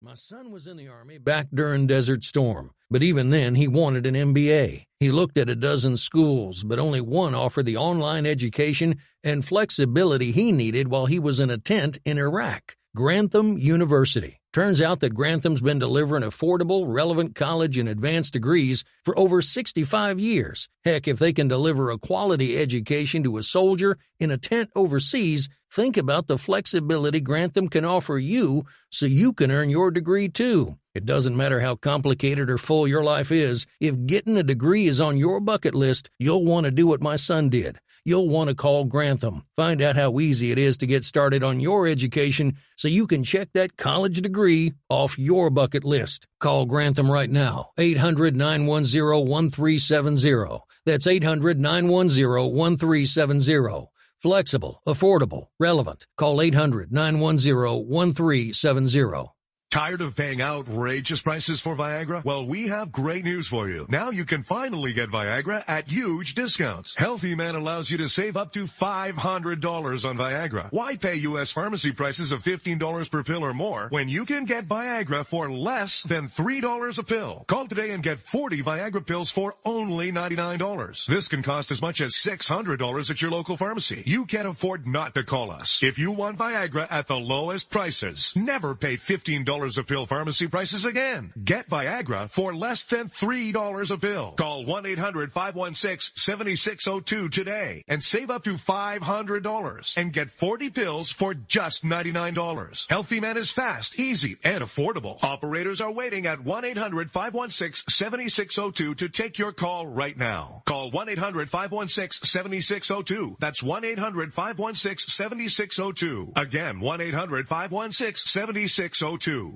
My son was in the Army back during Desert Storm, but even then he wanted an MBA. He looked at a dozen schools, but only one offered the online education and flexibility he needed while he was in a tent in Iraq. Grantham University. Turns out that Grantham's been delivering affordable, relevant college and advanced degrees for over 65 years. Heck, if they can deliver a quality education to a soldier in a tent overseas, think about the flexibility Grantham can offer you so you can earn your degree too. It doesn't matter how complicated or full your life is, if getting a degree is on your bucket list, you'll want to do what my son did. You'll want to call Grantham. Find out how easy it is to get started on your education so you can check that college degree off your bucket list. Call Grantham right now, 800-910-1370. That's 800-910-1370. Flexible, affordable, relevant. Call 800-910-1370. Tired of paying outrageous prices for Viagra? Well, we have great news for you. Now you can finally get Viagra at huge discounts. Healthy Man allows you to save up to $500 on Viagra. Why pay U.S. pharmacy prices of $15 per pill or more when you can get Viagra for less than $3 a pill? Call today and get 40 Viagra pills for only $99. This can cost as much as $600 at your local pharmacy. You can't afford not to call us. If you want Viagra at the lowest prices, never pay $15 a pill pharmacy prices again. Get Viagra for less than $3 a pill. Call 1-800-516-7602 today and save up to $500 and get 40 pills for just $99. Healthy Man is fast, easy, and affordable. Operators are waiting at 1-800-516-7602 to take your call right now. Call 1-800-516-7602. That's 1-800-516-7602. Again, 1-800-516-7602.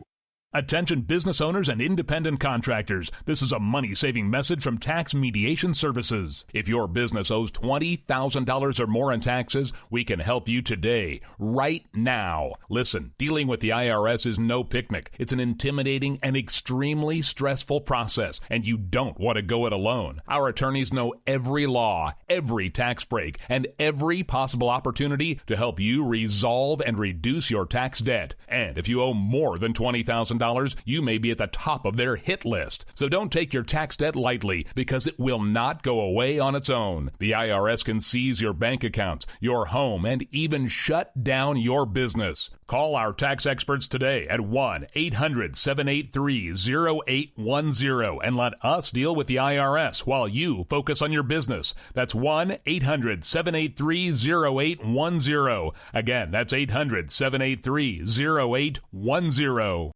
Attention business owners and independent contractors. This is a money-saving message from Tax Mediation Services. If your business owes $20,000 or more in taxes, we can help you today, right now. Listen, dealing with the IRS is no picnic. It's an intimidating and extremely stressful process, and you don't want to go it alone. Our attorneys know every law, every tax break, and every possible opportunity to help you resolve and reduce your tax debt. And if you owe more than $20,000, you may be at the top of their hit list. So don't take your tax debt lightly, because it will not go away on its own. The IRS can seize your bank accounts, your home, and even shut down your business. Call our tax experts today at 1-800-783-0810 and let us deal with the IRS while you focus on your business. That's 1-800-783-0810. Again, that's 800-783-0810.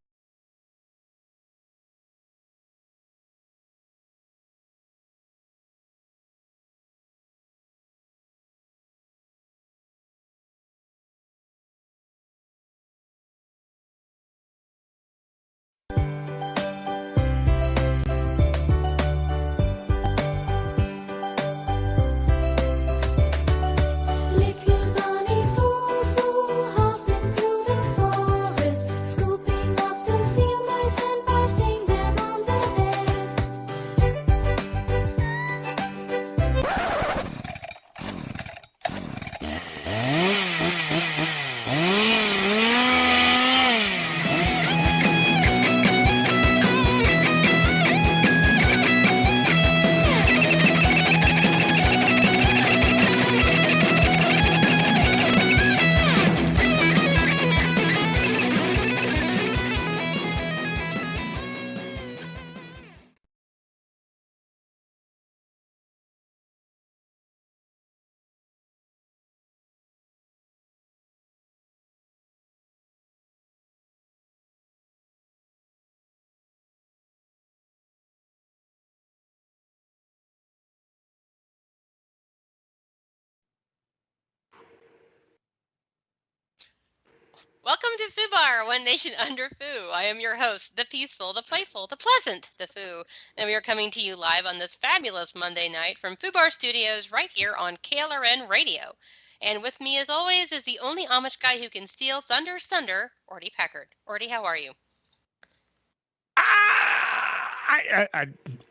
Welcome to FUBAR, One Nation Under Fu. I am your host, the peaceful, the playful, the pleasant, the Fu. And we are coming to you live on this fabulous Monday night from FUBAR Studios right here on KLRN Radio. And with me, as always, is the only Amish guy who can steal Thunder's thunder, Orty Packard. Orty, how are you?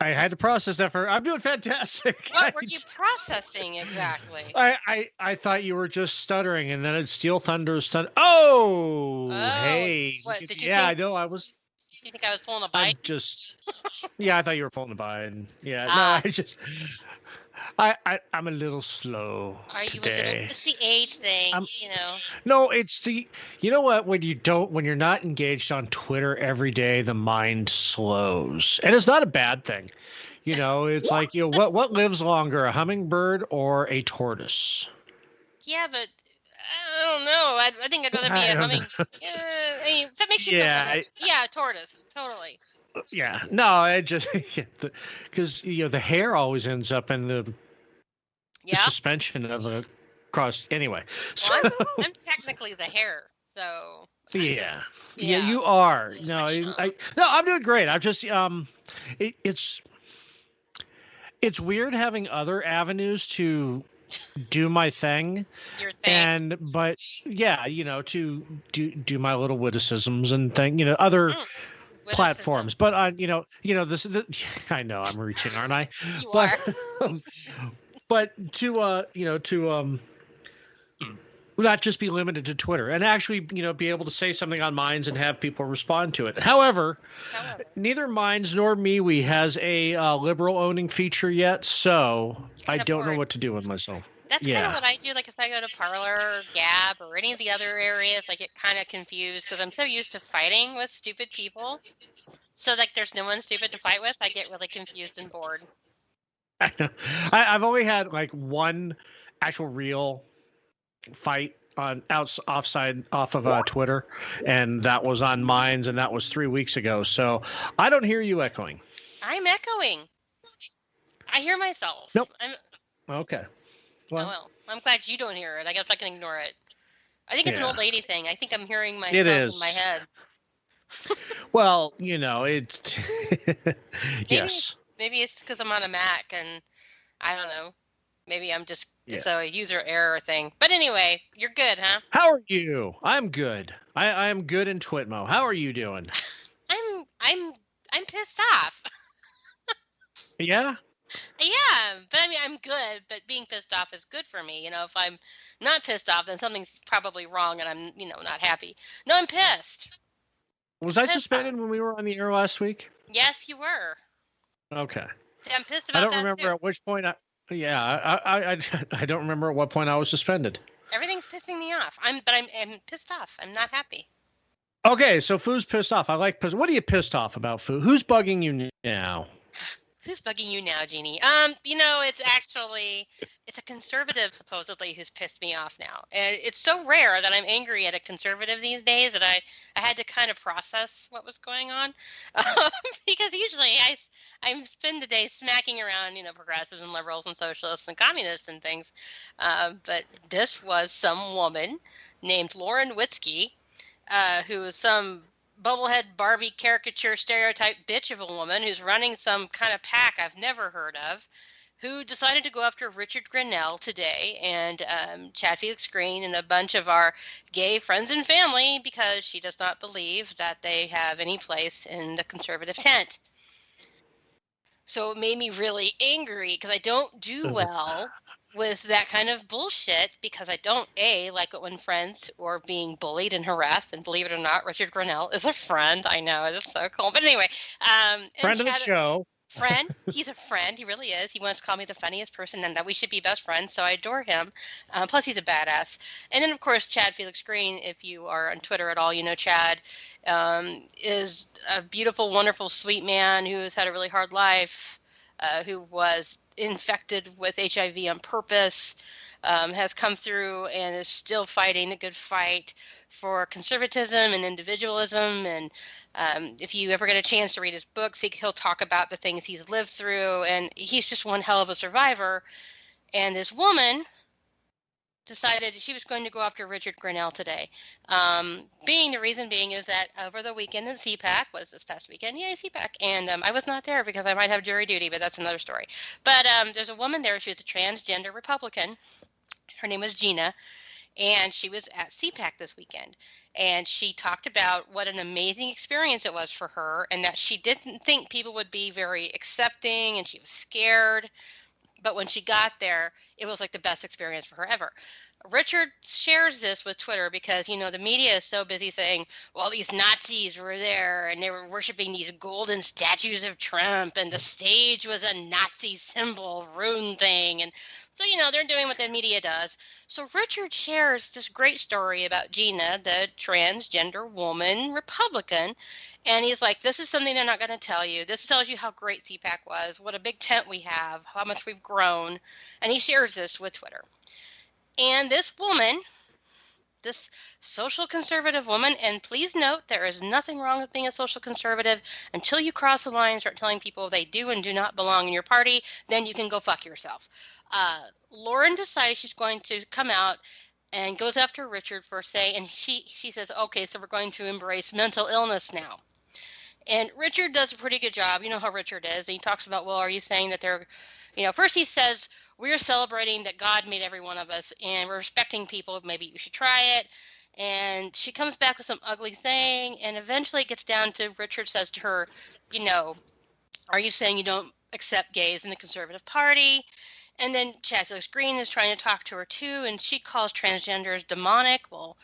I had to process that I'm doing fantastic. What were you processing exactly? I thought you were just stuttering, and then it's Steel Thunder's thunder. Oh, hey. What did you? Yeah, I know. I was. You think I was pulling a I'm bite? just. Yeah, I thought you were pulling a Biden. Yeah, no, Ah, I'm a little slow are you a little? today. It's the age thing, I'm you know. no, it's the. You know what? When you're not engaged on Twitter every day, the mind slows, and it's not a bad thing. It's like what lives longer, a hummingbird or a tortoise? Yeah, but I don't know. I think I'd rather be I a don't humming. know. I mean, if that makes you feel Yeah, better. Yeah, tortoise, totally. yeah. No, it just because the hair always ends up in the Yeah. suspension of the cross. Anyway, Well, so I'm technically the hair, so yeah, yeah, yeah. you are. No, no, I'm doing great. I'm just it's weird having other avenues to do my thing, Your thing. but yeah, to do my little witticisms and other Mm, witticism. platforms. But on I know I'm reaching, aren't I? You But are. but to not just be limited to Twitter and actually be able to say something on Minds and have people respond to it. However, However, neither Minds nor MeWe has a liberal owning feature yet, so you I can don't know afford. what to do with myself. That's kind of Yeah. what I do. Like if I go to Parlor or Gab or any of the other areas, I get kind of confused because I'm so used to fighting with stupid people. So like there's no one stupid to fight with. I get really confused and bored. I've only had like one actual real fight off of Twitter, and that was on Minds, and that was 3 weeks ago. So I don't hear you echoing. I'm echoing. I hear myself. Nope. I'm. Okay. Oh Well, well. I'm glad you don't hear it. I guess I can ignore it. I think it's an yeah, old lady thing. I think I'm hearing it myself in my is. head. Well, it. Maybe Yes. maybe it's because I'm on a Mac and I don't know. Maybe I'm just Yeah. it's a user error thing. But anyway, you're good, huh? How are you? I'm good. I am good in Twitmo. How are you doing? I'm pissed off. Yeah. Yeah, but I mean I'm good, but being pissed off is good for me. If I'm not pissed off, then something's probably wrong and I'm, not happy. No, I'm pissed. Was I Pissed off. suspended when we were on the air last week? Yes, you were. Okay. See, I'm pissed I about don't that remember too. at which point yeah, I don't remember at what point I was suspended. Everything's pissing me off. I'm pissed off. I'm not happy. Okay, so Foo's pissed off. I like what are you pissed off about, Foo? Who's bugging you now? Who's bugging you now, Jeannie? It's a conservative supposedly who's pissed me off now. And it's so rare that I'm angry at a conservative these days that I had to kind of process what was going on. Because usually I spend the day smacking around, progressives and liberals and socialists and communists and things. But this was some woman named Lauren Witzke, who is some bubblehead Barbie caricature stereotype bitch of a woman who's running some kind of pack I've never heard of, who decided to go after Richard Grinnell today and Chad Felix Green and a bunch of our gay friends and family because she does not believe that they have any place in the conservative tent. So it made me really angry because I don't do well with that kind of bullshit because I don't, like it when friends are being bullied and harassed. And believe it or not, Richard Grinnell is a friend. I know, it's so cool. But anyway. Friend of the show. Friend. He's a friend. He really is. He wants to call me the funniest person and that we should be best friends. So I adore him. Plus, he's a badass. And then, of course, Chad Felix Green, if you are on Twitter at all, you know Chad is a beautiful, wonderful, sweet man who has had a really hard life, who was infected with HIV on purpose, has come through and is still fighting a good fight for conservatism and individualism. And if you ever get a chance to read his books, he'll talk about the things he's lived through. And he's just one hell of a survivor. And this woman decided she was going to go after Richard Grinnell today. The reason being is that over the weekend in CPAC, was this past weekend? Yeah, CPAC. And I was not there because I might have jury duty, but that's another story. But there's a woman there. She was a transgender Republican. Her name was Gina. And she was at CPAC this weekend. And she talked about what an amazing experience it was for her and that she didn't think people would be very accepting and she was scared. But when she got there, it was like the best experience for her ever. Richard shares this with Twitter because, the media is so busy saying, well, these Nazis were there and they were worshiping these golden statues of Trump and the stage was a Nazi symbol, rune thing. And so, they're doing what the media does. So Richard shares this great story about Gina, the transgender woman Republican. And he's like, this is something they're not going to tell you. This tells you how great CPAC was, what a big tent we have, how much we've grown. And he shares this with Twitter. And this woman, this social conservative woman, and please note there is nothing wrong with being a social conservative until you cross the line and start telling people they do and do not belong in your party, then you can go fuck yourself. Lauren decides she's going to come out and goes after Richard for saying, and she says, okay, so we're going to embrace mental illness now. And Richard does a pretty good job. You know how Richard is. And he talks about, well, are you saying that they're, first he says, we're celebrating that God made every one of us and we're respecting people. Maybe you should try it. And she comes back with some ugly thing. And eventually it gets down to Richard says to her, are you saying you don't accept gays in the Conservative Party? And then Chad Felix Green is trying to talk to her too. And she calls transgenders demonic. Well,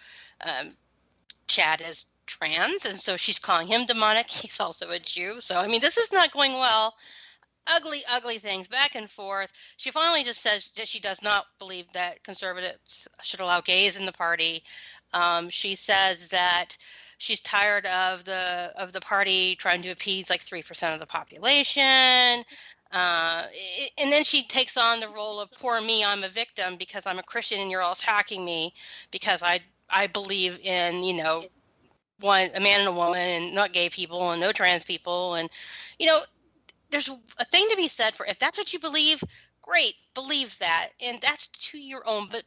Chad is trans. And so she's calling him demonic. He's also a Jew. So, this is not going well. Ugly things back and forth. She finally just says that she does not believe that conservatives should allow gays in the party. She says that she's tired of the party trying to appease like 3% of the population. And then she takes on the role of poor me, I'm a victim because I'm a Christian and you're all attacking me because I believe in, a man and a woman and not gay people and no trans people. And, there's a thing to be said for if that's what you believe, great, believe that. And that's to your own. But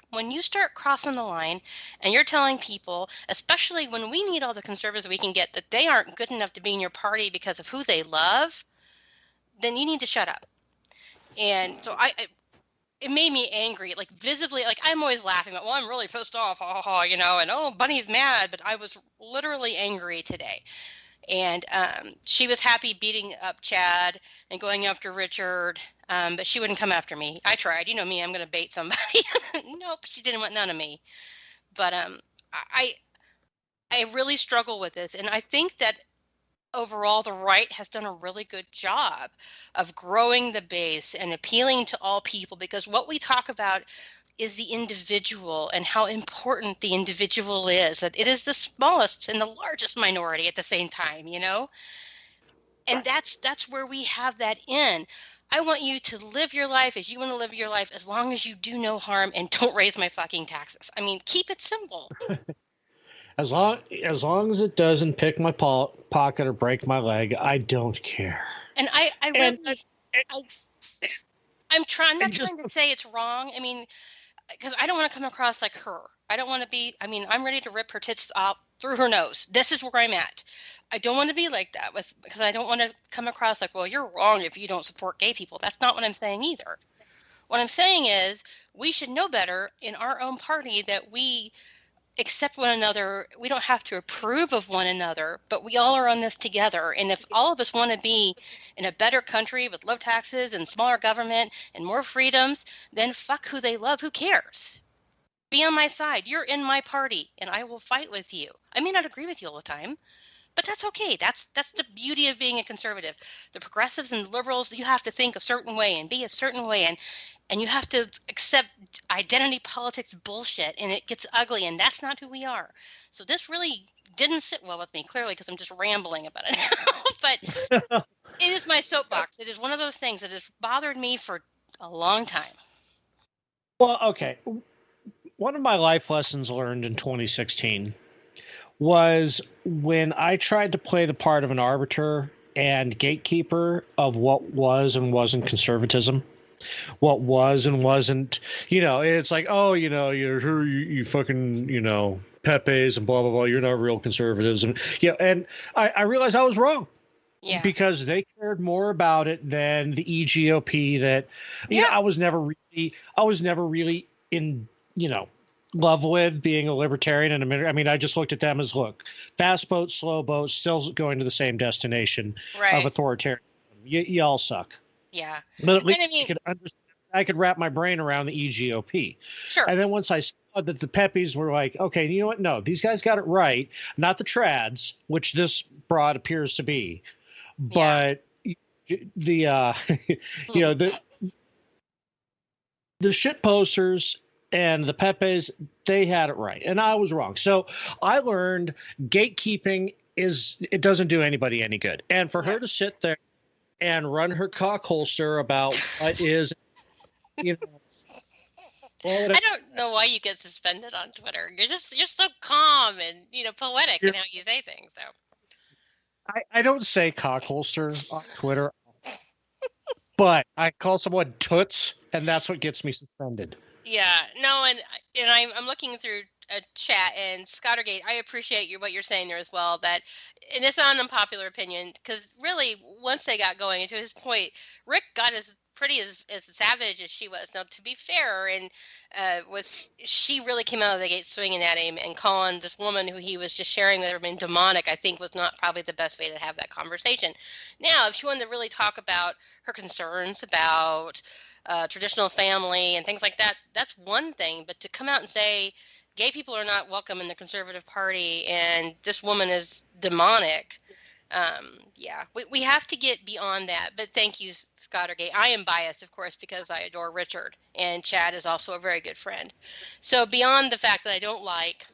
when you start crossing the line and you're telling people, especially when we need all the conservatives we can get, that they aren't good enough to be in your party because of who they love, then you need to shut up. And so it made me angry, like visibly, like I'm always laughing about, well, I'm really pissed off, and oh, Bunny's mad, but I was literally angry today. And she was happy beating up Chad and going after Richard, but she wouldn't come after me. I tried. You know me, I'm going to bait somebody. Nope, she didn't want none of me. But I really struggle with this. And I think that overall the right has done a really good job of growing the base and appealing to all people, because what we talk about is the individual and how important the individual is, that it is the smallest and the largest minority at the same time, and that's where we have that in. I want you to live your life as you want to live your life, as long as you do no harm and don't raise my fucking taxes. Keep it simple. As long as it doesn't pick my pocket or break my leg, I don't care. And I'm not trying to say it's wrong. Because I don't want to come across like her. I don't want to be, I'm ready to rip her tits off through her nose. This is where I'm at. I don't want to be like that because I don't want to come across like, well, you're wrong if you don't support gay people. That's not what I'm saying either. What I'm saying is we should know better in our own party that we accept one another. We don't have to approve of one another, but we all are on this together. And if all of us want to be in a better country with low taxes and smaller government and more freedoms, then fuck who they love. Who cares? Be on my side. You're in my party and I will fight with you. I may not agree with you all the time, but that's okay. That's the beauty of being a conservative. The progressives and the liberals, you have to think a certain way and be a certain way, and you have to accept identity politics bullshit, and it gets ugly, and that's not who we are. So this really didn't sit well with me, clearly, because I'm just rambling about it now. But it is my soapbox. It is one of those things that has bothered me for a long time. Well, okay. One of my life lessons learned in 2016 was when I tried to play the part of an arbiter and gatekeeper of what was and wasn't conservatism. What was and wasn't, it's like, oh, you're you fucking, Pepe's and blah, blah, blah. You're not real conservatives. And, and I realized I was wrong. Yeah. Because they cared more about it than the EGOP that, I was never really in, love with being a libertarian. And I just looked at them as, look, fast boats, slow boats, still going to the same destination of authoritarianism. Y'all suck. Yeah. But at least you can understand I could wrap my brain around the EGOP. Sure. And then once I saw that the Peppies were like, okay, you know what? No, these guys got it right. Not the trads, which this broad appears to be, but the the shit posters and the Pepes, they had it right, and I was wrong. So I learned gatekeeping it doesn't do anybody any good, and for her to sit there and run her cock holster about what is, you know. Well, I don't know why you get suspended on Twitter. You're so calm and poetic in how you say things. So I don't say cock holster on Twitter, but I call someone toots, and that's what gets me suspended. Yeah, no, and I'm looking through a chat, and Scottergate, I appreciate what you're saying there as well. That, and it's not an unpopular opinion, because really, once they got going, and to his point, Rick got as pretty as savage as she was. Now, to be fair, and she really came out of the gate swinging at him and calling this woman who he was just sharing with her being demonic, I think was not probably the best way to have that conversation. Now, if she wanted to really talk about her concerns about traditional family and things like that, that's one thing. But to come out and say gay people are not welcome in the conservative party and this woman is demonic, we have to get beyond that. But thank you, Scottergate. I am biased, of course, because I adore Richard, and Chad is also a very good friend. So beyond the fact that I don't like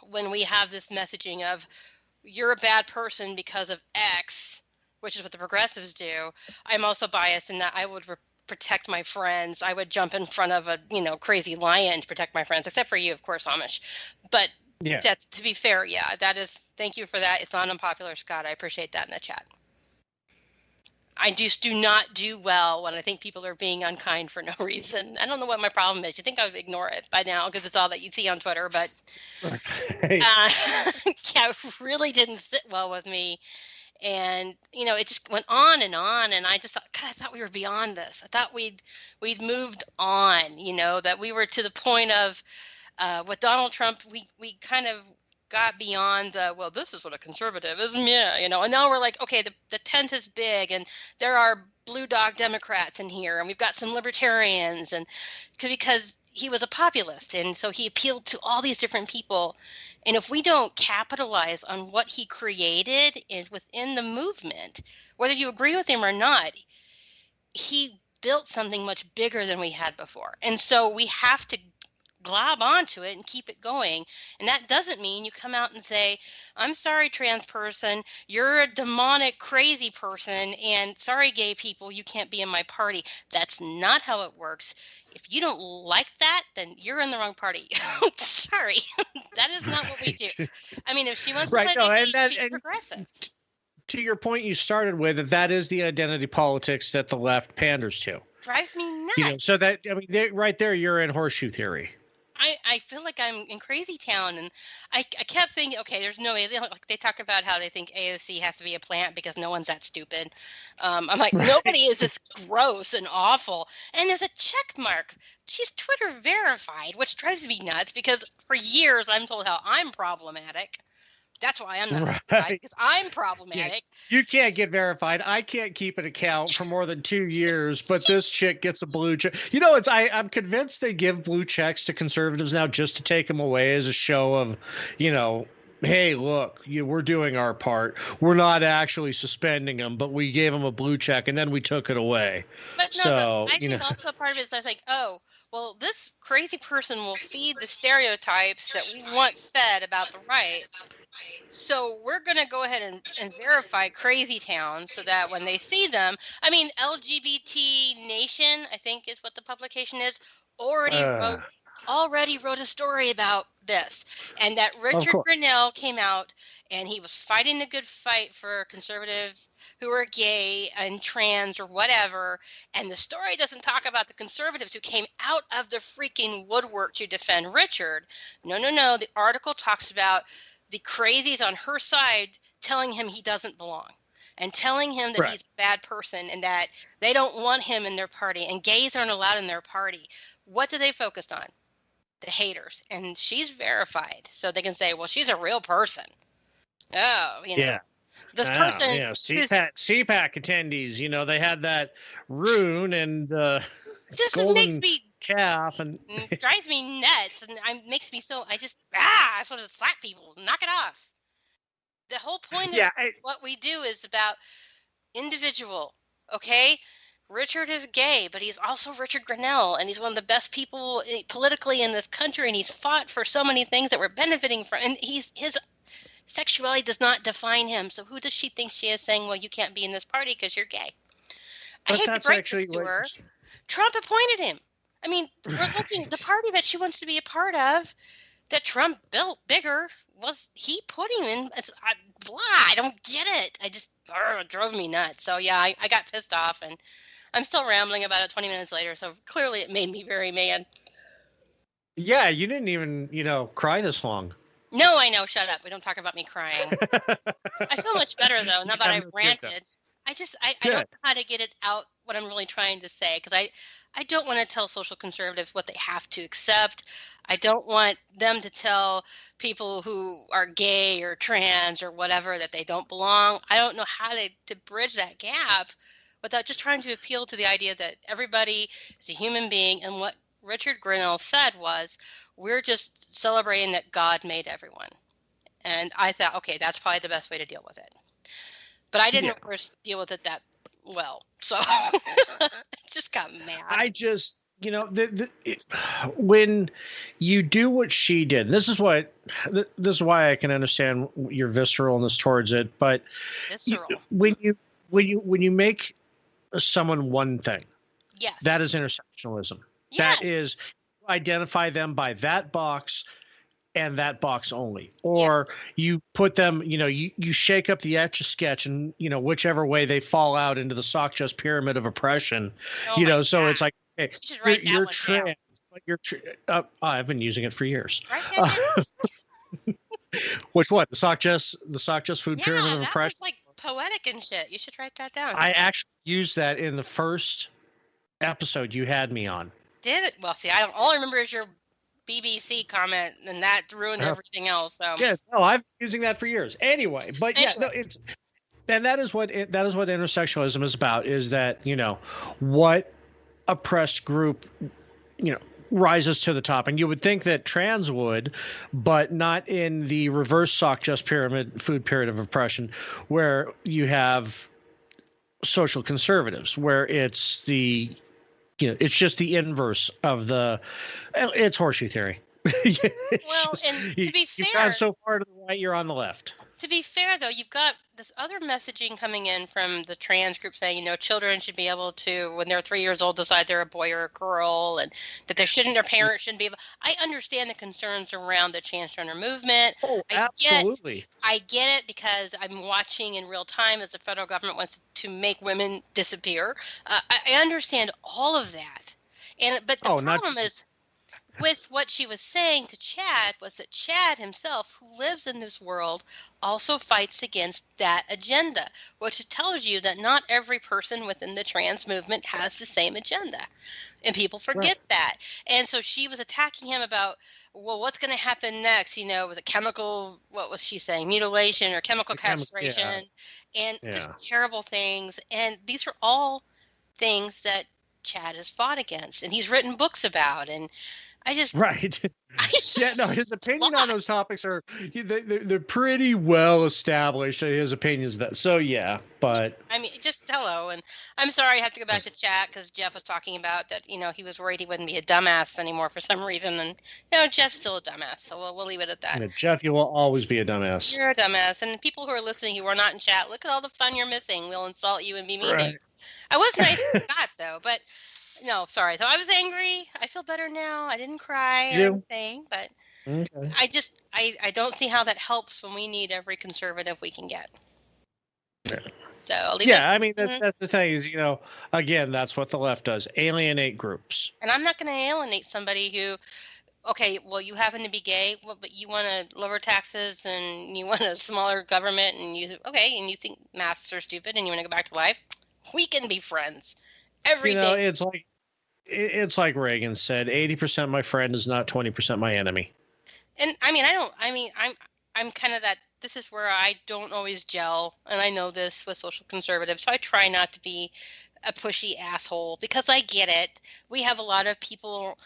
when we have this messaging of you're a bad person because of X, which is what the progressives do, I'm also biased in that I would protect my friends. I would jump in front of a crazy lion to protect my friends, except for you, of course, Amish. But to be fair, that is, thank you for that. It's not unpopular, Scott. I appreciate that in the chat. I just do not do well when I think people are being unkind for no reason. I don't know what my problem is. You think I would ignore it by now because it's all that you see on Twitter, but it really didn't sit well with me. And, it just went on, and I just thought, God, I thought we were beyond this. I thought we'd moved on, that we were to the point of with Donald Trump, we kind of got beyond this is what a conservative is, and now we're like, okay, the tent is big, and there are blue dog Democrats in here, and we've got some libertarians, and because he was a populist, and so he appealed to all these different people. And if we don't capitalize on what he created within the movement, whether you agree with him or not, he built something much bigger than we had before. And so we have to glob onto it and keep it going. And that doesn't mean you come out and say, I'm sorry, trans person, you're a demonic, crazy person, and sorry, gay people, you can't be in my party. That's not how it works. If you don't like that, then you're in the wrong party. Sorry. That is not what we do. I mean, if she wants to play she's progressive. To your point you started with, that is the identity politics that the left panders to. Drives me nuts. So that, I mean, right there, you're in horseshoe theory. I feel like I'm in crazy town, and I kept thinking, okay, there's no way. Like they talk about how they think AOC has to be a plant because no one's that stupid. I'm like, nobody is this gross and awful. And there's a check mark. She's Twitter verified, which drives me nuts because for years I'm told how I'm problematic. That's why I'm not verified, because I'm problematic. Yeah, you can't get verified. I can't keep an account for more than 2 years, but this chick gets a blue check. I'm convinced they give blue checks to conservatives now just to take them away as a show of, hey, look, we're doing our part. We're not actually suspending them, but we gave them a blue check and then we took it away. But no, I think also part of it is like, oh, well, this crazy person will feed the stereotypes that we want fed about the right. So we're going to go ahead and verify Crazy Town so that when they see them, I mean, LGBT Nation, I think is what the publication is, already wrote a story about this. And that Richard Grinnell came out and he was fighting a good fight for conservatives who are gay and trans or whatever. And the story doesn't talk about the conservatives who came out of the freaking woodwork to defend Richard. No. The article talks about the crazies on her side telling him he doesn't belong and telling him that he's a bad person and that they don't want him in their party and gays aren't allowed in their party. What do they focus on? The haters. And she's verified. So they can say, well, she's a real person. Oh, this person. CPAC attendees, they had that rune and just makes golden me calf and drives me nuts, and makes me so. I just just want to slap people, knock it off. The whole point of what we do is about individual. Okay, Richard is gay, but he's also Richard Grinnell, and he's one of the best people politically in this country, and he's fought for so many things that we're benefiting from. And his sexuality does not define him. So who does she think she is saying, well, you can't be in this party because you're gay? I hate to break this to her. Trump appointed him. I mean, we're looking, the party that she wants to be a part of, that Trump built bigger, was he put him in. I don't get it. It drove me nuts. So yeah, I got pissed off, and I'm still rambling about it 20 minutes later. So clearly it made me very mad. Yeah, you didn't even, cry this long. No, I know. Shut up. We don't talk about me crying. I feel much better though, now that I've ranted. I don't know how to get it out, what I'm really trying to say, because I don't want to tell social conservatives what they have to accept. I don't want them to tell people who are gay or trans or whatever that they don't belong. I don't know how to bridge that gap without just trying to appeal to the idea that everybody is a human being. And what Richard Grinnell said was, we're just celebrating that God made everyone. And I thought, okay, that's probably the best way to deal with it. But I didn't, of course, deal with it that well. So I just got mad. I just, when you do what she did, this is why I can understand your visceralness towards it. But when you make someone one thing, yes, that is intersectionalism. Yes. That is, identify them by that box and that box only, or you put them, you shake up the Etch-a-Sketch and, whichever way they fall out into the sock just pyramid of oppression, so it's like, okay, you're trans, but you're, I've been using it for years. Which one? The sock just food pyramid of oppression? That was like poetic and shit. You should write that down. I actually used that in the first episode you had me on. Did it? Well, see, all I remember is your BBC comment, and that ruined everything else. So yeah, no, I've been using that for years. Anyway, but that is what intersectionalism is about. Is that what oppressed group rises to the top, and you would think that trans would, but not in the reverse sock just food pyramid of oppression, where you have social conservatives, where it's the it's just the inverse of it's horseshoe theory. And to be fair, you've gone so far to the right, you're on the left. To be fair, though, you've got this other messaging coming in from the trans group saying, children should be able to, when they're 3 years old, decide they're a boy or a girl, and that their parents shouldn't be able. I understand the concerns around the transgender movement. Oh, absolutely. I get it because I'm watching in real time as the federal government wants to make women disappear. I understand all of that. But the problem is, with what she was saying to Chad, was that Chad himself, who lives in this world, also fights against that agenda, which tells you that not every person within the trans movement has the same agenda. And people forget that. And so she was attacking him about, well, what's going to happen next? Was it chemical, what was she saying, mutilation or chemical castration, and just terrible things. And these are all things that Chad has fought against, and he's written books about. And his opinion on those topics are they're pretty well established. His opinions but just hello, and I'm sorry I have to go back to chat because Jeff was talking about that. He was worried he wouldn't be a dumbass anymore for some reason, and Jeff's still a dumbass, so we'll leave it at that. Yeah, Jeff, you will always be a dumbass. You're a dumbass, and people who are listening who are not in chat, look at all the fun you're missing. We'll insult you and be mean. Right. I was nice to Scott though, but. No, sorry. So I was angry. I feel better now. I didn't cry or anything, but I don't see how that helps when we need every conservative we can get. Yeah. So I'll leave it. I mean, that's the thing is, again, that's what the left does, alienate groups. And I'm not going to alienate somebody who, okay, well, you happen to be gay, but you want to lower taxes and you want a smaller government and you think masks are stupid and you want to go back to life. We can be friends. Every day. It's like Reagan said, 80% my friend is not 20% my enemy. And I'm kind of that, this is where I don't always gel. And I know this with social conservatives. So I try not to be a pushy asshole, because I get it. We have a lot of people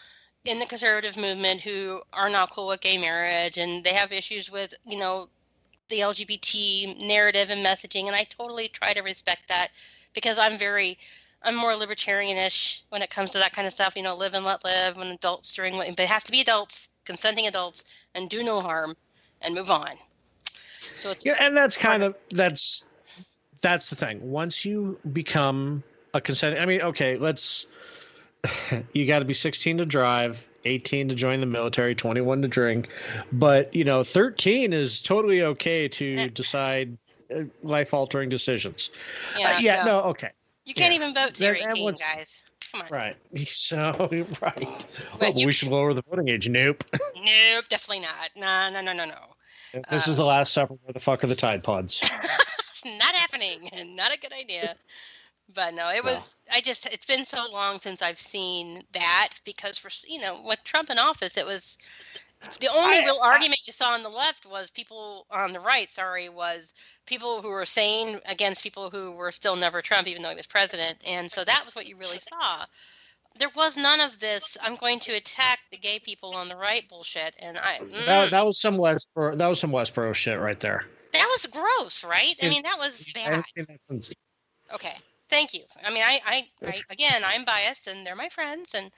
in the conservative movement who are not cool with gay marriage, and they have issues with, the LGBT narrative and messaging, and I totally try to respect that, because I'm more libertarianish when it comes to that kind of stuff. Live and let live. When adults but it has to be adults, consenting adults, and do no harm, and move on. So it's and that's the thing. Once you become a consenting, you got to be 16 to drive, 18 to join the military, 21 to drink, but 13 is totally okay to decide life-altering decisions. Okay. You can't even vote till you're 18, guys. Come on. Right. So, right. We should lower the voting age. Nope. Nope, definitely not. No. This is the last supper. Where the fuck are the Tide Pods? Not happening. Not a good idea. But no, it's been so long since I've seen that, because with Trump in office, it was the only real argument you saw on the left was people on the right, was people who were sane against people who were still never Trump, even though he was president. And so that was what you really saw. There was none of this, I'm going to attack the gay people on the right bullshit. And that was some Westboro shit right there. That was gross, right? I mean, that was bad. Okay. Thank you. I mean, I'm biased, and they're my friends, and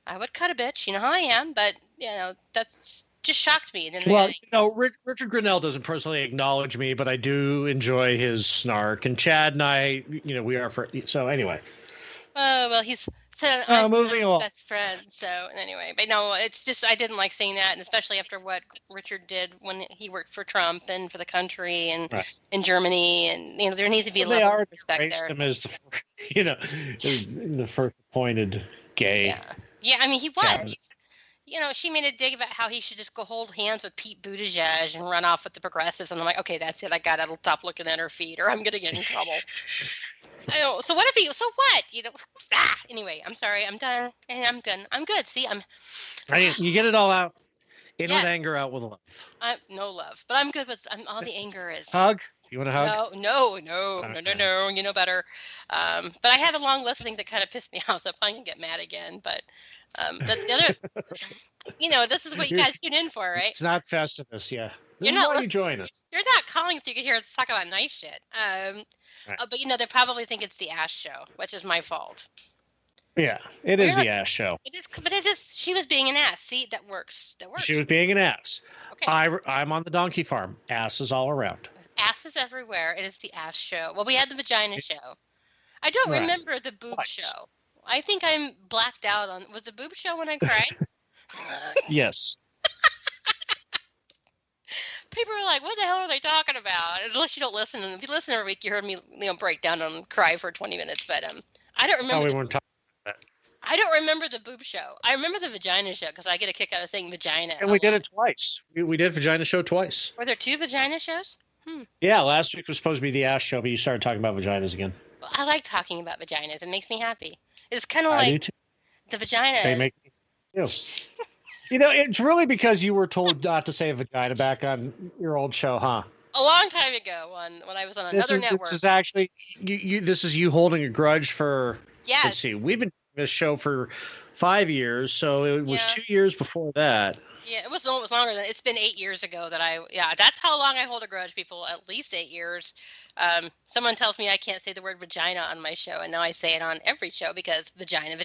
I would cut a bitch. You know how I am, but that's just shocked me. Richard Grinnell doesn't personally acknowledge me, but I do enjoy his snark. And Chad and I, we are so anyway. Well, he's I'm moving on. Best friend. So anyway, but no, it's just I didn't like seeing that, and especially after what Richard did when he worked for Trump and for the country and in Germany, and there needs to be a level of respect there. Him as the first appointed gay. Yeah. I mean, he was. Cabinet. She made a dig about how he should just go hold hands with Pete Buttigieg and run off with the progressives, and I'm like, okay, that's it. I got to stop looking at her feet, or I'm gonna get in trouble. So what if so what? Anyway, I'm sorry. I'm done. And I'm done. I'm good. See, you get it all out. In with anger, out with love. No love, but I'm good with all the anger is. Hug? You want a hug? No. You know better. But I had a long list of things that kind of pissed me off, so I'm probably gonna get mad again. But the other, this is what you guys tune in for, right? It's not Festivus, yeah. Why you join us. You're not calling if you could hear us talk about nice shit. But they probably think it's the ass show, which is my fault. Yeah, it is the ass show. It is, but it is. She was being an ass. See, that works. She was being an ass. Okay. I'm on the donkey farm. Asses all around. Asses everywhere. It is the ass show. Well, we had the vagina show. I don't remember the boob show. I think I'm blacked out on. Was the boob show when I cried? Yes. People were like, what the hell are they talking about? Unless you don't listen. And if you listen every week, you heard me break down and cry for 20 minutes. But I don't remember. We weren't talking about that. I don't remember the boob show. I remember the vagina show because I get a kick out of saying vagina. And we did it twice. We did vagina show twice. Were there 2 vagina shows? Yeah, last week was supposed to be the ass show, but you started talking about vaginas again. Well, I like talking about vaginas. It makes me happy. It's kind of like the vagina. They make me too. It's really because you were told not to say vagina back on your old show, huh? A long time ago, when I was on another network. This is actually this is you holding a grudge for. Yes. Let's see. We've been doing this show for 5 years, so it was 2 years before that. Yeah, it was longer than it's been 8 years ago that that's how long I hold a grudge, people. At least 8 years. Someone tells me I can't say the word vagina on my show, and now I say it on every show because vagina.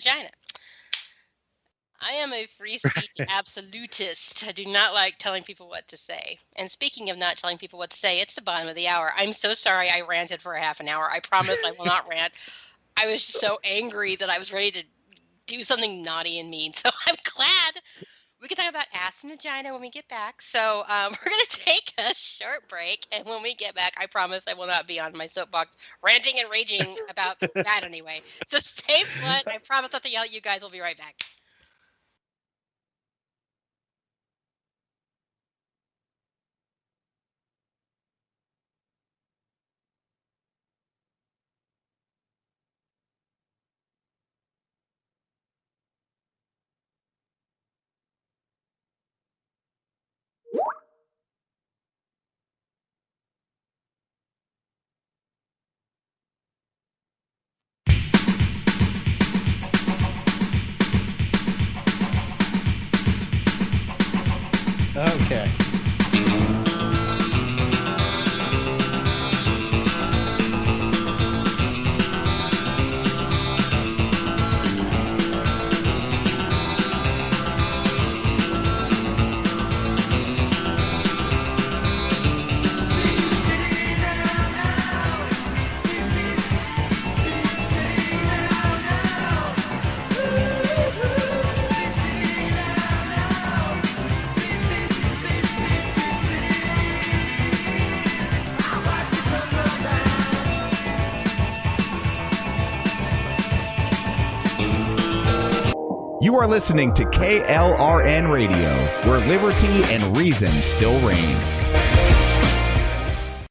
I am a free speech absolutist. I do not like telling people what to say. And speaking of not telling people what to say, it's the bottom of the hour. I'm so sorry I ranted for a half an hour. I promise I will not rant. I was just so angry that I was ready to do something naughty and mean. So I'm glad we can talk about ass and vagina when we get back. So we're going to take a short break. And when we get back, I promise I will not be on my soapbox ranting and raging about that anyway. So stay put. I promise not to yell at you guys. We'll be right back. You are listening to KLRN Radio, where liberty and reason still reign.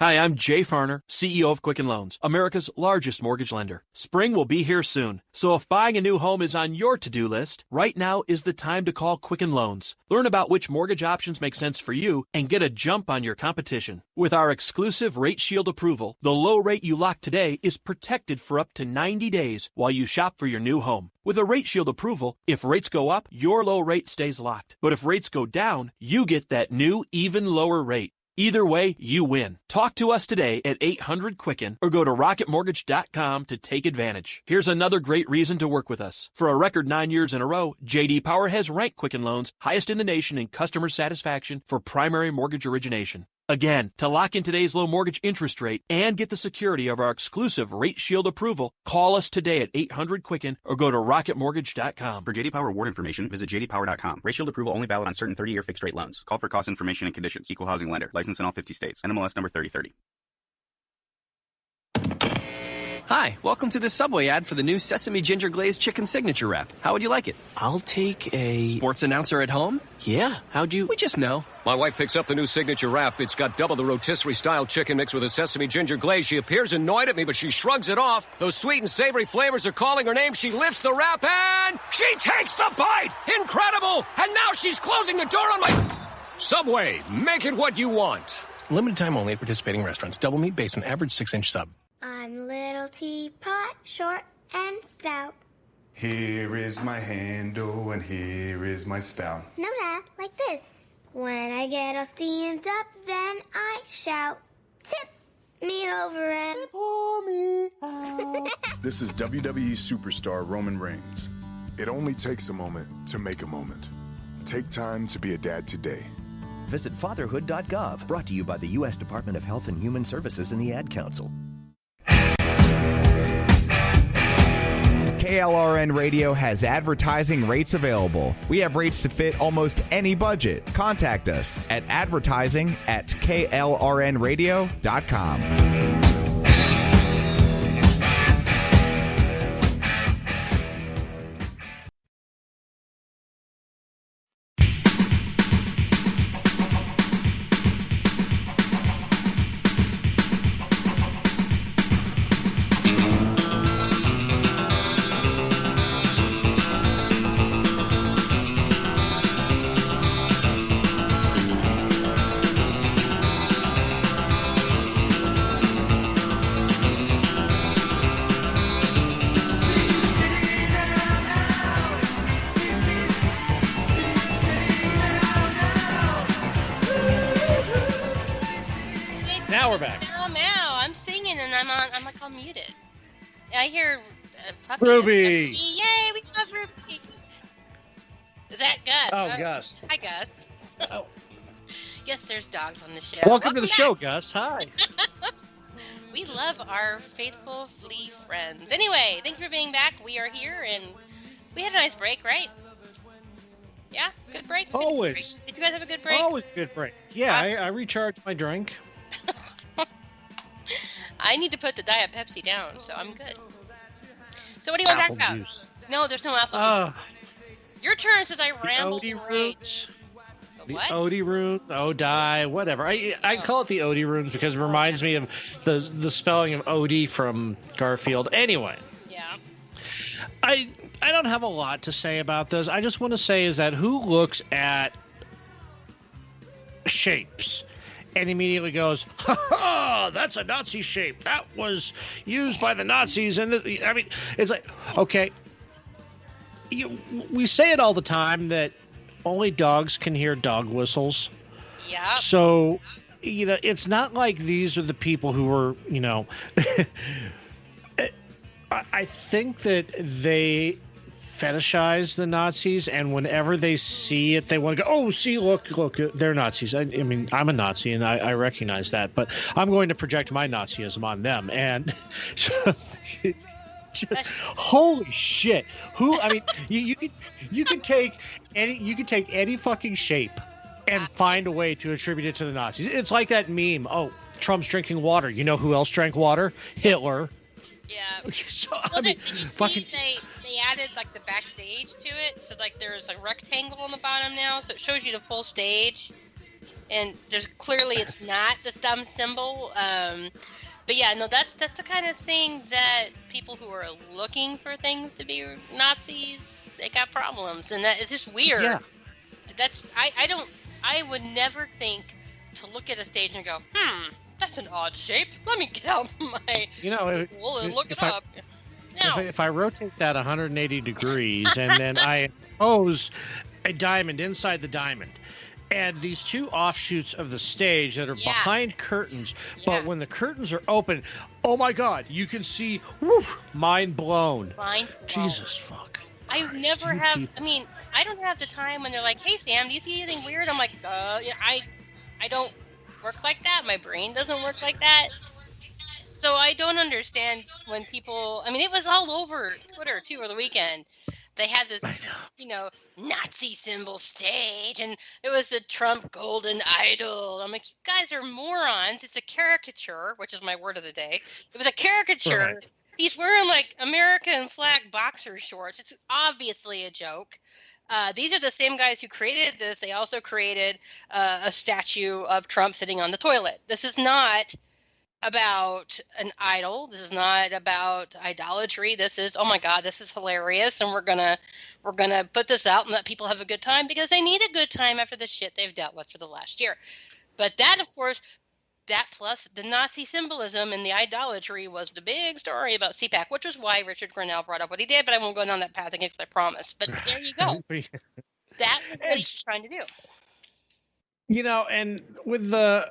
Hi, I'm Jay Farner, CEO of Quicken Loans, America's largest mortgage lender. Spring will be here soon, so if buying a new home is on your to-do list, right now is the time to call Quicken Loans. Learn about which mortgage options make sense for you and get a jump on your competition. With our exclusive Rate Shield approval, the low rate you lock today is protected for up to 90 days while you shop for your new home. With a Rate Shield approval, if rates go up, your low rate stays locked. But if rates go down, you get that new, even lower rate. Either way, you win. Talk to us today at 800-QUICKEN or go to rocketmortgage.com to take advantage. Here's another great reason to work with us. For a record 9 years in a row, J.D. Power has ranked Quicken Loans highest in the nation in customer satisfaction for primary mortgage origination. Again, to lock in today's low mortgage interest rate and get the security of our exclusive Rate Shield approval, call us today at 800-QUICKEN or go to rocketmortgage.com. For JD Power award information, visit jdpower.com. Rate Shield approval only valid on certain 30-year fixed-rate loans. Call for cost information and conditions. Equal housing lender. License in all 50 states. NMLS number 3030. Hi, welcome to this Subway ad for the new Sesame Ginger Glazed Chicken Signature Wrap. How would you like it? I'll take a... Sports announcer at home? Yeah, how'd you... We just know. My wife picks up the new Signature Wrap. It's got double the rotisserie-style chicken mixed with a sesame ginger glaze. She appears annoyed at me, but she shrugs it off. Those sweet and savory flavors are calling her name. She lifts the wrap and she takes the bite! Incredible! And now she's closing the door on my... Subway, make it what you want. Limited time only at participating restaurants. Double meat based on average 6-inch sub. I'm little teapot, short and stout. Here is my handle and here is my spout. No, Dad, like this. When I get all steamed up, then I shout, tip me over and pour me out. This is WWE superstar Roman Reigns. It only takes a moment to make a moment. Take time to be a dad today. Visit fatherhood.gov, brought to you by the U.S. Department of Health and Human Services and the Ad Council. KLRN Radio has advertising rates available. We have rates to fit almost any budget. Contact us at advertising@klrnradio.com. I hear puppy. Ruby. Yay, we love Ruby. Is that Gus? Oh, Gus. Hi, Gus. Oh. Yes, there's dogs on the show. Welcome to the show, Gus. Hi. We love our faithful flea friends. Anyway, thank you for being back. We are here, and we had a nice break, right? Yeah, good break. Always. Did you guys have a good break? Always good break. Yeah, I recharged my drink. I need to put the Diet Pepsi down, so I'm good. So what do you want to talk about? Juice. No, there's no apple juice. Your turn since I rambled. The runes. The what? Odie runes, Odie, whatever. I call it the Odie runes because it reminds me of the spelling of Odie from Garfield. Anyway. Yeah. I don't have a lot to say about this. I just want to say is that who looks at shapes and immediately goes, ha ha, that's a Nazi shape. That was used by the Nazis. And I mean, it's like, okay, we say it all the time that only dogs can hear dog whistles. Yeah. So, it's not like these are the people who were, I think that they fetishize the Nazis, and whenever they see it, they want to go, oh, see, look, they're Nazis. I mean, I'm a Nazi, and I recognize that, but I'm going to project my Nazism on them. And just, holy shit! I mean, you could take any fucking shape and find a way to attribute it to the Nazis. It's like that meme. Oh, Trump's drinking water. You know who else drank water? Hitler. Yeah. So, Well, I mean, did you fucking. see they added like the backstage to it? So like there's a rectangle on the bottom now, so it shows you the full stage. And there's clearly it's not the thumb symbol. But yeah, no, that's the kind of thing that people who are looking for things to be Nazis, they got problems, and that it's just weird. Yeah. That's I would never think to look at a stage and go, that's an odd shape. Let me get out my Google and look it up. No. If I rotate that 180 degrees and then I impose a diamond inside the diamond, and these two offshoots of the stage that are behind curtains, but when the curtains are open, oh my God, you can see, mind blown. Jesus fuck. I never have, I mean, I don't have the time when they're like, hey Sam, do you see anything weird? I'm like, I don't work like that. My brain doesn't work like that. So I don't understand when people, I mean, it was all over Twitter too over the weekend. They had this, Nazi symbol stage, and it was the Trump golden idol. I'm like, you guys are morons. It's a caricature, which is my word of the day. It was a caricature. Right. He's wearing like American flag boxer shorts. It's obviously a joke. These are the same guys who created this. They also created a statue of Trump sitting on the toilet. This is not about an idol. This is not about idolatry. This is, oh my God, this is hilarious, and we're gonna put this out and let people have a good time because they need a good time after the shit they've dealt with for the last year. But that, of course, that plus the Nazi symbolism and the idolatry was the big story about CPAC, which was why Richard Grinnell brought up what he did, but I won't go down that path again because I promise. But there you go. That was what he's trying to do. And with the...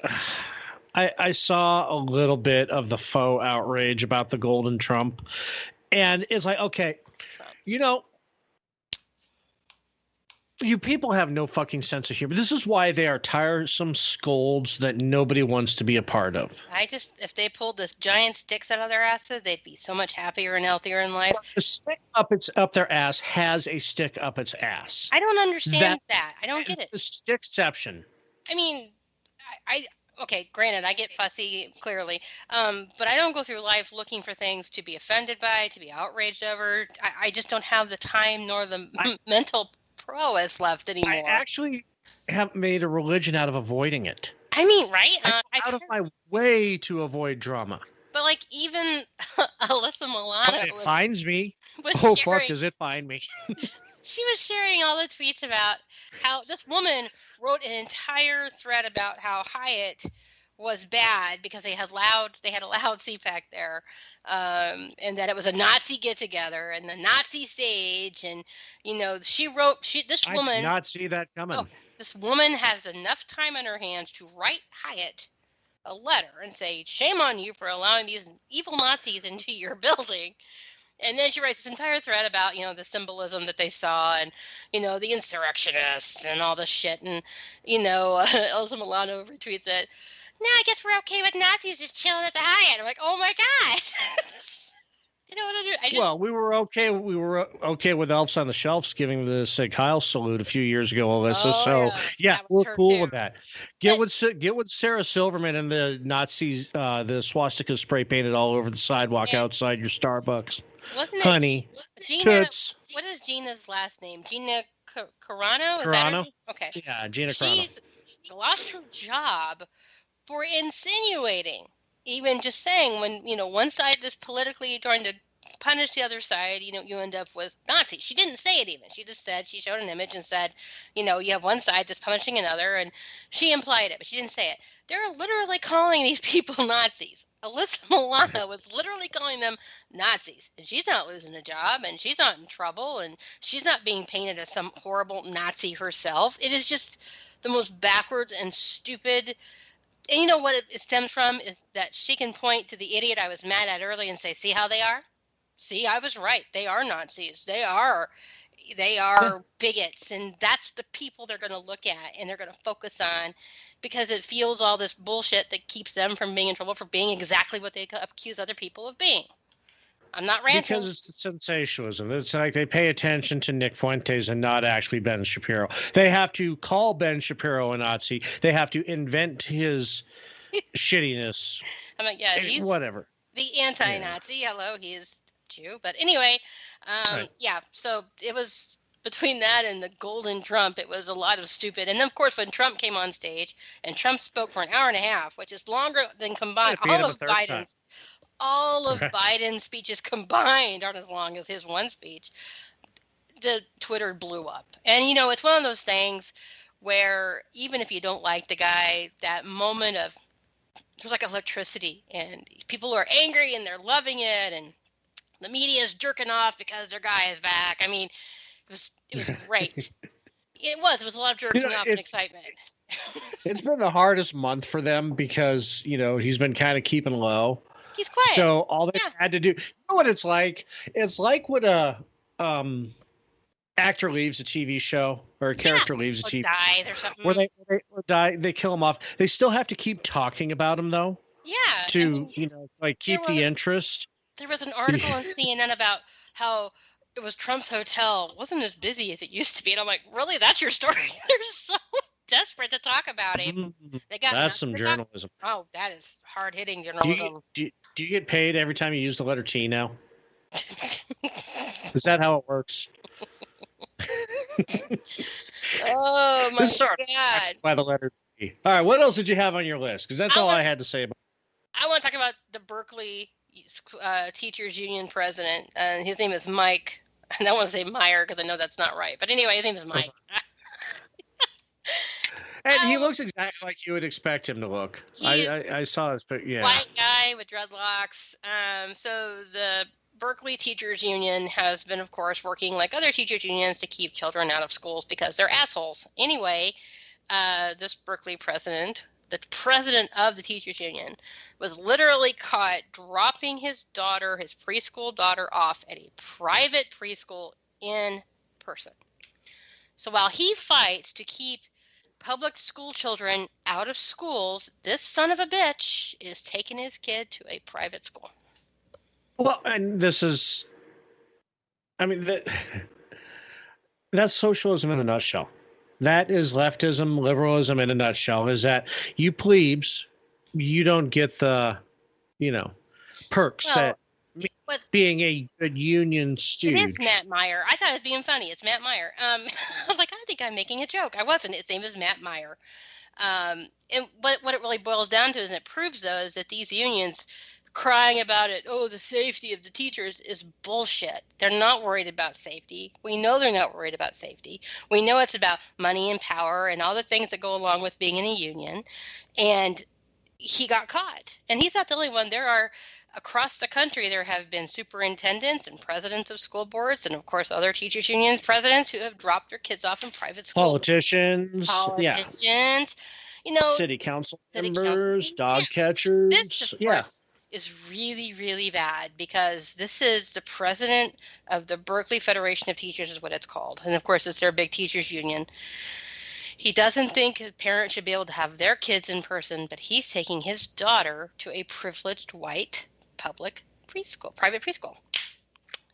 I saw a little bit of the faux outrage about the golden Trump, and it's like, okay, you people have no fucking sense of humor. This is why they are tiresome scolds that nobody wants to be a part of. If they pulled this giant sticks out of their asses, they'd be so much happier and healthier in life. The stick up their ass has a stick up its ass. I don't understand that. I don't get it. The stickception. I mean, okay, granted, I get fussy, clearly, but I don't go through life looking for things to be offended by, to be outraged over. I just don't have the time nor the mental prowess left anymore. I actually have made a religion out of avoiding it. I mean, right? Out of my way to avoid drama. But, like, even Alyssa Milano finds me. Fuck, does it find me? She was sharing all the tweets about how this woman wrote an entire thread about how Hyatt was bad because they had allowed CPAC there, and that it was a Nazi get together and the Nazi stage, and this woman. I did not see that coming. Oh, this woman has enough time on her hands to write Hyatt a letter and say, shame on you for allowing these evil Nazis into your building. And then she writes this entire thread about, the symbolism that they saw and, the insurrectionists and all this shit. And, Elsa Milano retweets it. No, I guess we're okay with Nazis just chilling at the Hyatt. I'm like, oh my God. Well, we were okay. We were okay with Elves on the Shelves giving the Sig Heil salute a few years ago, Alyssa. We're cool with that. Get with Sarah Silverman and the Nazis, the swastika spray painted all over the sidewalk outside your Starbucks. Wasn't Honey, it Gina? Toots. What is Gina's last name? Gina Carano? Carano? Okay. Yeah, Gina Carano. She's lost her job for insinuating, even just saying when, one side is politically trying to punish the other side, you end up with Nazis. She didn't say it even. She just said, she showed an image and said, you have one side that's punishing another, and she implied it, but she didn't say it. They're literally calling these people Nazis. Alyssa Milano was literally calling them Nazis, and she's not losing a job, and she's not in trouble, and she's not being painted as some horrible Nazi herself. It is just the most backwards and stupid. And you know what it stems from is that she can point to the idiot I was mad at early and say, see how they are? See, I was right. They are Nazis. They are bigots, and that's the people they're going to look at and they're going to focus on because it fuels all this bullshit that keeps them from being in trouble for being exactly what they accuse other people of being. I'm not ranting. Because it's the sensationalism. It's like they pay attention to Nick Fuentes and not actually Ben Shapiro. They have to call Ben Shapiro a Nazi. They have to invent his shittiness. I'm like, yeah, whatever. The anti-Nazi. Hello, he is Jew. But anyway, Right. yeah. So it was between that and the golden Trump. It was a lot of stupid. And then, of course, when Trump came on stage and Trump spoke for an hour and a half, which is longer than combined all of Biden's speeches combined aren't as long as his one speech. The Twitter blew up. And, you know, it's one of those things where even if you don't like the guy, that moment of there's like electricity and people are angry and they're loving it and the media is jerking off because their guy is back. I mean, it was great. It was a lot of jerking off and excitement. It's been the hardest month for them because, you know, he's been kind of keeping low. He's quiet. So all they had to do, you know what it's like? It's like when a actor leaves a TV show or a character leaves a TV dies or something. Where they die, they kill him off. They still have to keep talking about him though. Yeah. To, you know, like keep the interest. There was an article on CNN about how it was Trump's hotel wasn't as busy as it used to be. And I'm like, really? That's your story? They're so desperate to talk about him. They got That's some journalism. Oh, that is hard-hitting journalism. Do you get paid every time you use the letter T now? Is that how it works? Oh my God! By the letter T. All right, what else did you have on your list? Because that's all I had to say about. I want to talk about the Berkeley Teachers Union president. His name is Mike. I don't want to say Meyer because I know that's not right. But anyway, his name is Mike. And he looks exactly like you would expect him to look. I saw his, but yeah. White guy with dreadlocks. So the Berkeley Teachers Union has been, of course, working like other teachers unions to keep children out of schools because they're assholes. Anyway, this Berkeley president, the president of the teachers union, was literally caught dropping his preschool daughter off at a private preschool in person. So while he fights to keep public school children out of schools, this son of a bitch is taking his kid to a private school. Well, and this is, I mean, that's socialism in a nutshell. That is leftism, liberalism in a nutshell, is that you plebes, you don't get the, you know, perks that being a good union stooge. It is Matt Meyer. I thought it was being funny. It's Matt Meyer. I was like, I think I'm making a joke. I wasn't. Its name is Matt Meyer. And what it really boils down to is, and it proves, though, is that these unions crying about it, oh, the safety of the teachers is bullshit. They're not worried about safety. We know they're not worried about safety. We know it's about money and power and all the things that go along with being in a union. And he got caught. And he's not the only one. There are, across the country, there have been superintendents and presidents of school boards and, of course, other teachers union presidents who have dropped their kids off in private schools. Politicians. Yeah. You know, city council members, dog catchers. This, of course, is really, really bad because this is the president of the Berkeley Federation of Teachers is what it's called. And, of course, it's their big teachers union. He doesn't think parents should be able to have their kids in person, but he's taking his daughter to a privileged white public preschool, private preschool.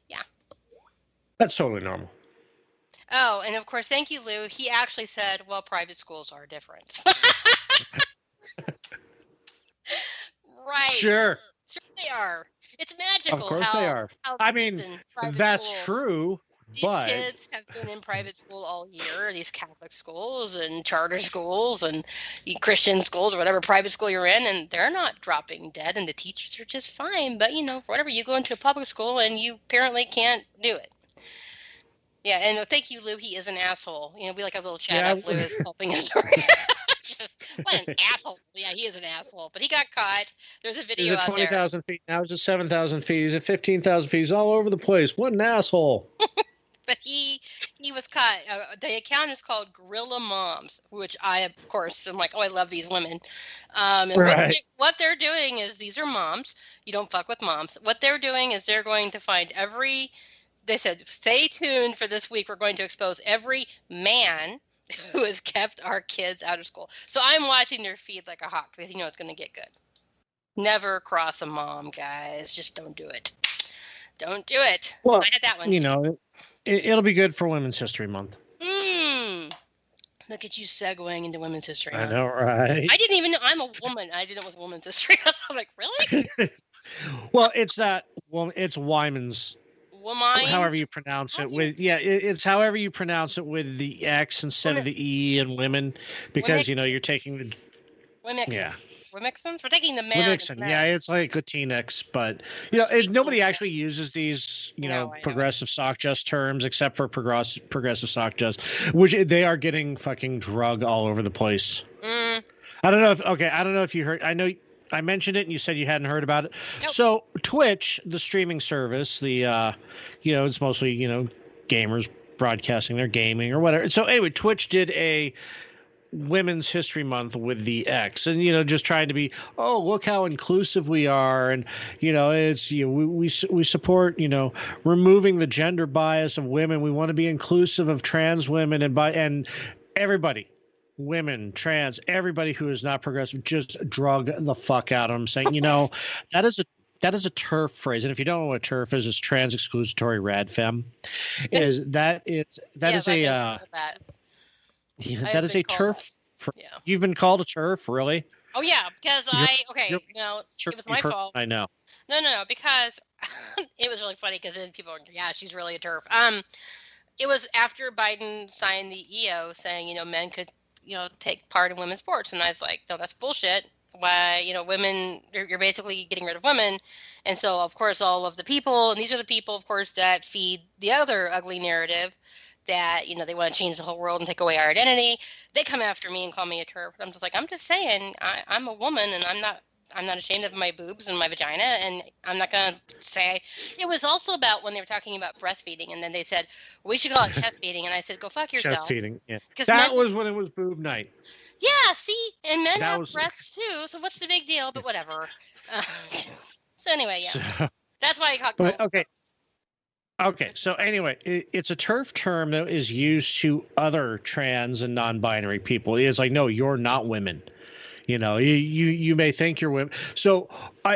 Yeah. That's totally normal. Oh, and of course, thank you, Lou. He actually said, well, private schools are different. Right. Sure they are. It's magical. Of course they are. I mean, that's true. These kids have been in private school all year, these Catholic schools and charter schools and Christian schools or whatever private school you're in, and they're not dropping dead and the teachers are just fine. But, you know, for whatever, you go into a public school and you apparently can't do it. Yeah, and thank you, Lou. He is an asshole. You know, we like a little chat up. Lou is helping us. What an asshole. Yeah, he is an asshole. But he got caught. There's a video out there. He's at 20,000 feet. Now he's at 7,000 feet. He's at 15,000 feet. He's all over the place. What an asshole. But he was caught. The account is called Gorilla Moms, which I, of course, am like, oh, I love these women. And what they're doing is, these are moms. You don't fuck with moms. What they're doing is they're going to find they said, stay tuned for this week. We're going to expose every man who has kept our kids out of school. So I'm watching their feed like a hawk because you know it's going to get good. Never cross a mom, guys. Just don't do it. Don't do it. Well, I had that one. You know, it'll be good for Women's History Month. Look at you segueing into Women's History I Month. know, right? I didn't even know. I'm a woman. I didn't know it was Women's History. I'm like, really? Well, it's that. Well, it's Wyman's. Woman. However you pronounce it. It's however you pronounce it with the X instead of the E in women, because you're taking the. Wimixons. Yeah. Wimixons? We're taking the man. Wimixon. Yeah, it's like Latinx, but nobody actually uses these, progressive sock just terms except for progressive sock just, which they are getting fucking drug all over the place. Mm. I don't know if you heard. I know I mentioned it and you said you hadn't heard about it. Nope. So Twitch, the streaming service, it's mostly, gamers broadcasting their gaming or whatever. So anyway, Twitch did a Women's History Month with the X, and just trying to be, oh, look how inclusive we are, and it's we support removing the gender bias of women. We want to be inclusive of trans women and everybody, women, trans, everybody who is not progressive, just drug the fuck out of them, saying that is a TERF phrase, and if you don't know what TERF is, it's trans exclusatory rad fem. That is a TERF. You've been called a TERF, really? Oh yeah, because it was my fault. I know. No, because it was really funny because then people were, yeah, she's really a TERF. It was after Biden signed the EO saying, men could, take part in women's sports, and I was like, no, that's bullshit. Why, women, you're basically getting rid of women, and so of course all of the people, and these are the people, of course, that feed the other ugly narrative. That they want to change the whole world and take away our identity. They come after me and call me a TERF. I'm just like, I'm just saying, I'm a woman and I'm not ashamed of my boobs and my vagina, and I'm not gonna say. It was also about when they were talking about breastfeeding, and then they said we should call it chest feeding, and I said, go fuck yourself. Chest feeding, yeah. That was when it was boob night. Yeah, see, and men have breasts too, so what's the big deal? But whatever. So anyway, yeah, so, that's why I call. Okay, so anyway, it's a TERF term that is used to other trans and non-binary people. It's like, no, you're not women. You may think you're women. So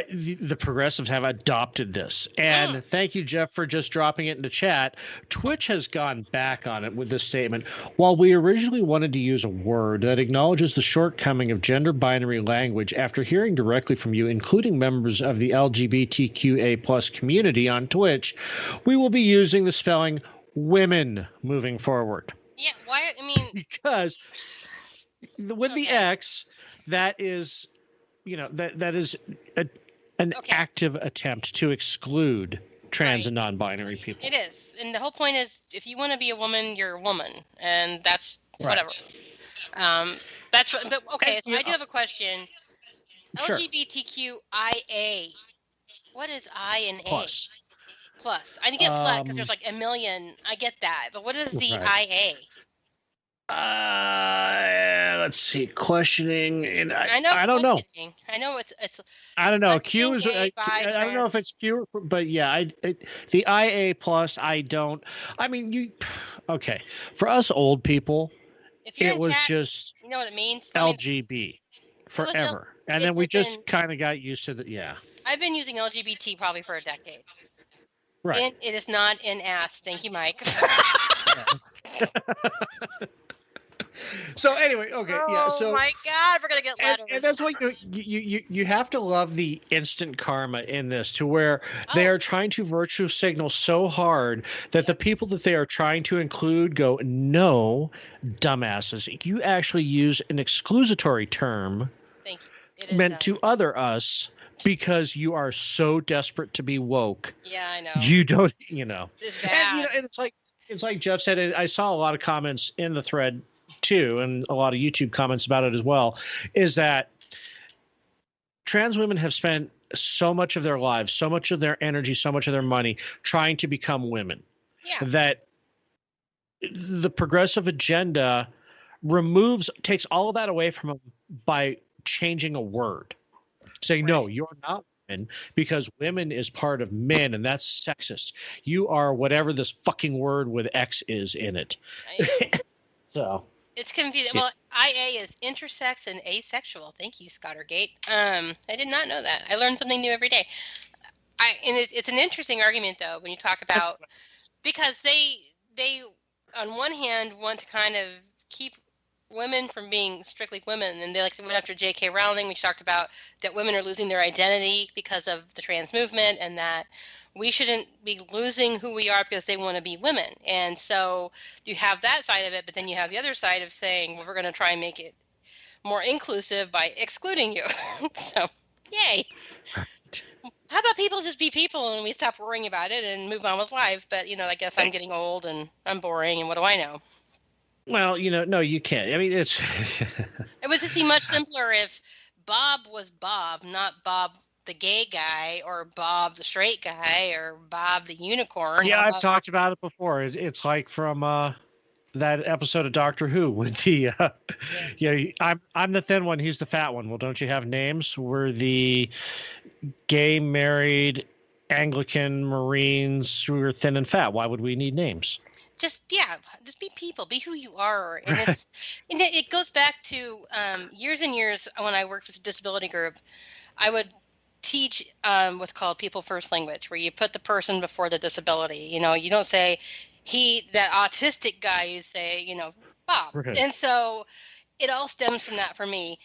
the progressives have adopted this. And thank you, Jeff, for just dropping it into chat. Twitch has gone back on it with this statement. While we originally wanted to use a word that acknowledges the shortcoming of gender binary language, after hearing directly from you, including members of the LGBTQA plus community on Twitch, we will be using the spelling women moving forward. Yeah, why? I mean, because with the X, that is, that is an active attempt to exclude trans and non-binary people. It is, and the whole point is, if you want to be a woman, you're a woman, and that's whatever. That's what. But okay, so I do have a question. Sure. LGBTQIA. What is I and A? Plus. I get plus because there's like a million. I get that, but what is the IA? Let's see. Questioning, and I don't know. I know it's. I don't know. Q is. I don't know if it's Q, but yeah. The IA plus. I don't. I mean, you. Okay, for us old people, it was just. You know what it means? LGB forever, and then we just kind of got used to the. Yeah. I've been using LGBT probably for a decade. Right. And it is not an ass. Thank you, Mike. So anyway, okay, yeah. So oh my God, we're gonna get letters. And that's why you have to love the instant karma in this, to where they are trying to virtue signal so hard that the people that they are trying to include go, no, dumbasses. You actually use an exclusatory term meant to other us because you are so desperate to be woke. Yeah, I know. You don't, It's bad. And it's like Jeff said. I saw a lot of comments in the thread too, and a lot of YouTube comments about it as well, is that trans women have spent so much of their lives, so much of their energy, so much of their money trying to become women, that the progressive agenda takes all of that away from them by changing a word, saying, no, you're not women, because women is part of men, and that's sexist. You are whatever this fucking word with X is in it. So it's confusing. Well, IA is intersex and asexual. Thank you, Scottergate. I did not know that. I learn something new every day. It's an interesting argument, though, when you talk about, because they on one hand want to kind of keep women from being strictly women. And they went after J.K. Rowling. We talked about that women are losing their identity because of the trans movement, and that we shouldn't be losing who we are because they want to be women. And so you have that side of it, but then you have the other side of saying, well, we're going to try and make it more inclusive by excluding you. So, yay. How about people just be people and we stop worrying about it and move on with life? But, I guess I'm getting old and I'm boring, and what do I know? Well, no, you can't. I mean, it's... It would just be much simpler if Bob was Bob, not Bob the gay guy, or Bob the straight guy, or Bob the unicorn. Yeah, I've talked about it before. It's like from that episode of Doctor Who with the I'm the thin one, he's the fat one. Well, don't you have names? We're the gay married Anglican Marines who are thin and fat. Why would we need names? Just be people, be who you are. And it's and it goes back to years and years when I worked with a disability group. I would teach what's called people first language, where you put the person before the disability. You don't say that autistic guy, you say, Bob. Right. And so it all stems from that for me.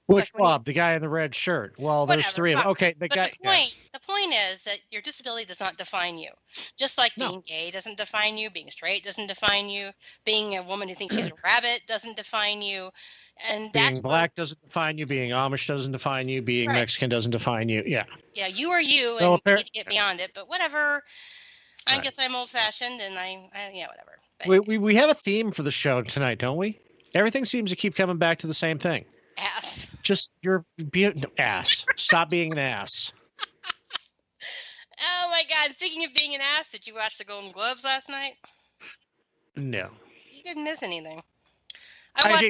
Which Bob? The guy in the red shirt. Well, there's three of them. Okay, the point is that your disability does not define you. Just like being gay doesn't define you, being straight doesn't define you, being a woman who thinks she's a rabbit doesn't define you. And being black doesn't define you, being Amish doesn't define you, being Mexican doesn't define you. Yeah. Yeah, you are you, and you need to get beyond it. But whatever. I guess I'm old-fashioned, and whatever. But we have a theme for the show tonight, don't we? Everything seems to keep coming back to the same thing. Ass. Just ass. Stop being an ass. Oh my God! Speaking of being an ass, did you watch the Golden Globes last night? No. You didn't miss anything.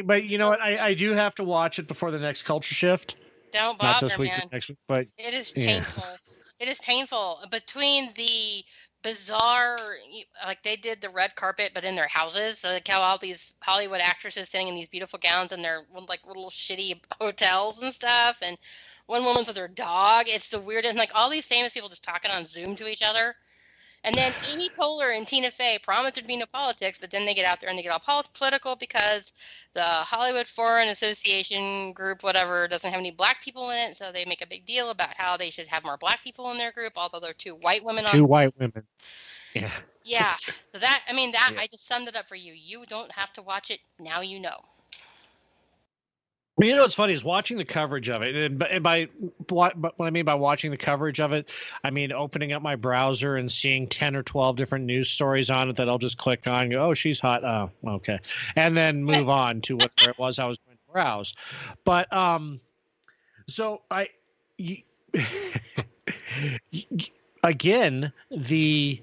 But you know what? I do have to watch it before the next culture shift. Don't bother, Not this week, man. Next week, but it is painful. It is painful. Between the bizarre, they did the red carpet, but in their houses. So how all these Hollywood actresses sitting in these beautiful gowns in their little shitty hotels and stuff, and one woman's with her dog. It's the weirdest. And all these famous people just talking on Zoom to each other. And then Amy Poehler and Tina Fey promised there'd be no politics, but then they get out there and they get all political because the Hollywood Foreign Association group, whatever, doesn't have any black people in it. So they make a big deal about how they should have more black people in their group, although there are two white women. Yeah. Yeah. So I just summed it up for you. You don't have to watch it. Now you know. You know what's funny is watching the coverage of it, and by what I mean by watching the coverage of it, I mean opening up my browser and seeing 10 or 12 different news stories on it that I'll just click on and go, oh, she's hot. Oh, okay. And then move on to whatever it was I was going to browse. But so again, the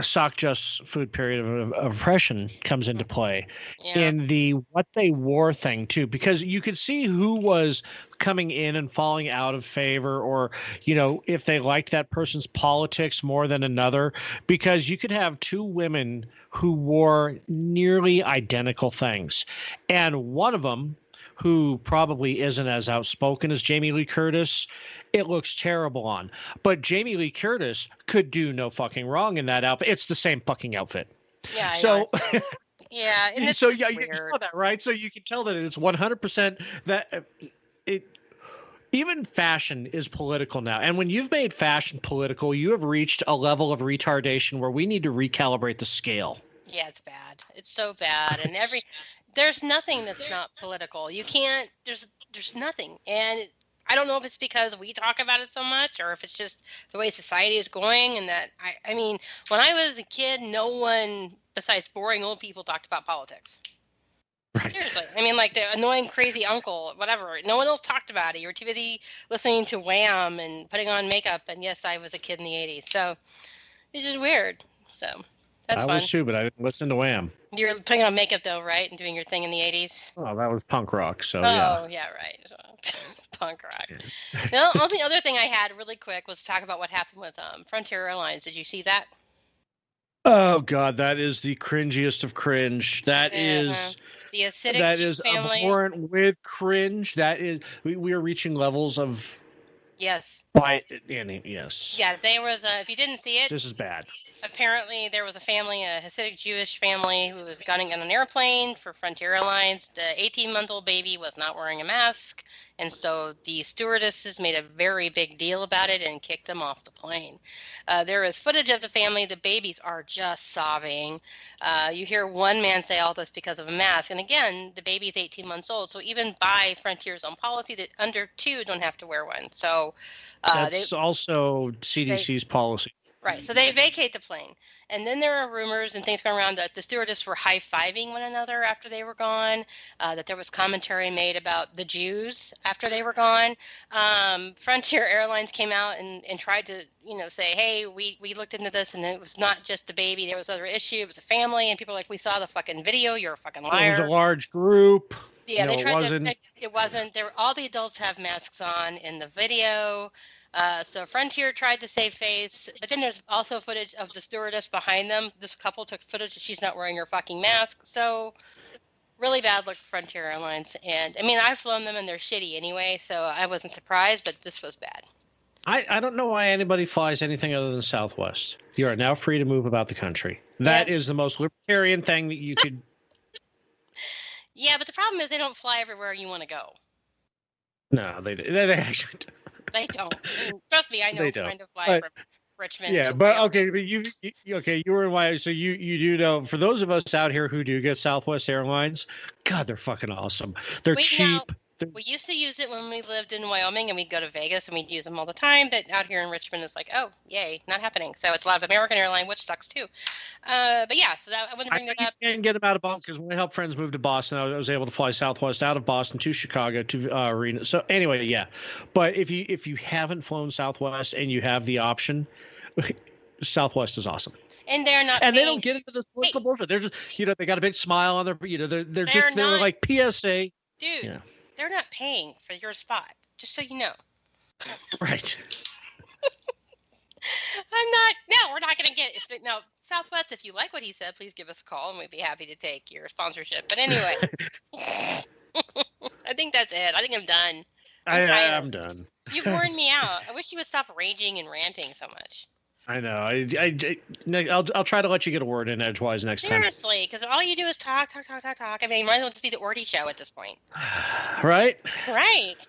sock just food period of oppression comes into play in the what they wore thing too, because you could see who was coming in and falling out of favor, or if they liked that person's politics more than another, because you could have two women who wore nearly identical things, and one of them, who probably isn't as outspoken as Jamie Lee Curtis, it looks terrible on. But Jamie Lee Curtis could do no fucking wrong in that outfit. It's the same fucking outfit. Yeah. So, yeah. And so yeah, you saw that, right? So you can tell that it's 100% that it. Even fashion is political now. And when you've made fashion political, you have reached a level of retardation where we need to recalibrate the scale. Yeah, it's bad. It's so bad. And there's nothing that's not political. You can't, there's nothing. And I don't know if it's because we talk about it so much, or if it's just the way society is going. And that, I mean, when I was a kid, no one besides boring old people talked about politics. Right. Seriously. I mean, the annoying, crazy uncle, whatever. No one else talked about it. You were too busy listening to Wham and putting on makeup. And yes, I was a kid in the 80s. So it's just weird. So that's fun. I was too, but I didn't listen to Wham. You were putting on makeup, though, right? And doing your thing in the 80s? Oh, that was punk rock. So, yeah. Oh, yeah, right. So, punk rock. The only other thing I had really quick was to talk about what happened with Frontier Airlines. Did you see that? Oh, God, that is the cringiest of cringe. That is... The acidic that is family. Abhorrent with cringe. That is, we are reaching levels of. Yes. Yes. Yeah, there was if you didn't see it, This is bad. Apparently, there was a family, a Hasidic Jewish family, who was gunning on an airplane for Frontier Airlines. The 18-month-old baby was not wearing a mask, and so the stewardesses made a very big deal about it and kicked them off the plane. There is footage of the family. The babies are just sobbing. You hear one man say all this because of a mask. And again, the baby is 18 months old, so even by Frontier's own policy, that under 2 don't have to wear one. So that's also CDC's policy. Right, so they vacate the plane. And then there are rumors and things going around that the stewardess were high-fiving one another after they were gone, that there was commentary made about the Jews after they were gone. Frontier Airlines came out and tried to, say, hey, we looked into this, and it was not just the baby. There was other issue. It was a family, and people were like, we saw the fucking video. You're a fucking liar. It was a large group. Yeah, they tried to. It wasn't. All the adults have masks on in the video. So Frontier tried to save face, but then there's also footage of the stewardess behind them. This couple took footage that she's not wearing her fucking mask. So really bad look for Frontier Airlines. And I mean, I've flown them and they're shitty anyway, so I wasn't surprised, but this was bad. I don't know why anybody flies anything other than Southwest. You are now free to move about the country. That is the most libertarian thing that you could. Yeah, but the problem is they don't fly everywhere you want to go. No, they actually don't. They don't. Trust me, I know trying to fly from Richmond. Yeah, but okay, but you were in Wyoming, so you do know. For those of us out here who do get Southwest Airlines, God, they're fucking awesome. They're cheap. We used to use it when we lived in Wyoming, and we'd go to Vegas, and we'd use them all the time. But out here in Richmond, it's like, oh, yay, not happening. So it's a lot of American Airline, which sucks too. But yeah, so I want to bring that up. You can get them out of Boston because when I helped friends move to Boston, I was able to fly Southwest out of Boston to Chicago to Arena. So anyway, yeah. But if you haven't flown Southwest and you have the option, Southwest is awesome. And they're not. And they don't get into this political bullshit. They're just, they got a big smile on their, they're like PSA. Dude. Yeah. They're not paying for your spot, just so you know. Right. We're not going to get it. No, Southwest, if you like what he said, please give us a call, and we'd be happy to take your sponsorship. But anyway, I think that's it. I think I'm done. I'm done. You've worn me out. I wish you would stop raging and ranting so much. I know. I'll try to let you get a word in edgewise next time. Seriously, because all you do is talk. I mean, you might as well just be the Orty show at this point. Right? Right.